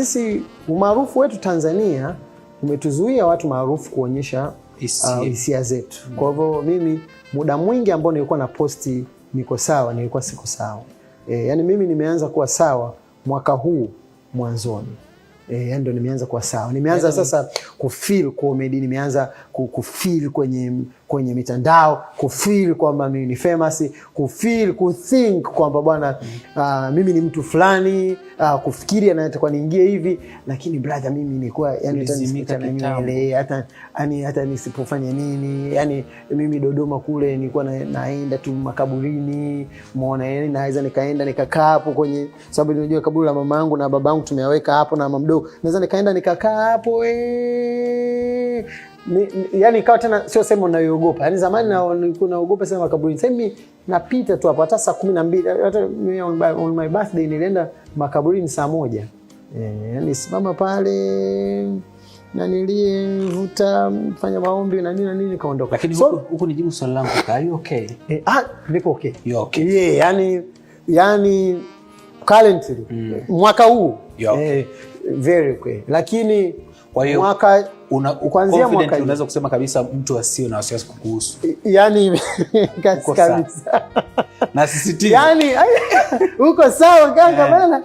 sisi umaarufu wetu Tanzania umetuzuia watu maarufu kuonyesha hisia zetu. Kwa hivyo mimi muda mwingi ambao nilikuwa na posti niko sawa, nilikuwa siko sawa. Yani mimi nimeanza kuwa sawa mwaka huu mwanzoni. Yani ndo nimeanza kuwa sawa. Nimeanza sasa kufeel comedy, nimeanza kufeel kwenye mitandao, kufeel kwamba mimi ni famous, kufeel kuthink kwamba bwana mimi ni mtu fulani, kufikiri anatakuwa niingie hivi, lakini brother mimi nilikuwa yani hata nisipofanya nini, yani mimi Dodoma kule nilikuwa naenda tu makaburini, umeona, yani naweza nikaenda nikakaa hapo kwenye, sababu unajua kaburi la mama yangu na baba yangu tumeyaweka hapo na mama mdogo, naweza nikaenda nikakaa hapo yani ikawa tena sio sema unayoogopa. Yani zamani nilikuwa naogopa sema makaburini. Sasa mimi napita tu hapo hata saa 12, hata on my birthday nilienda makaburini saa 1. Yani simama pale na nilivuta fanya maombi na nini nikaondoka. Lakini huko nijibu swali langu, are you okay? Niko okay. You okay? Yeah, yani currently mwaka huu very okay. Lakini kwa hiyo mwaka kuanzia mwaka unaweza kusema kabisa mtu asio na wasiwasi kukuhusu. Yani kabisa. Na sisitiza. Yani uko sawa kaka bana.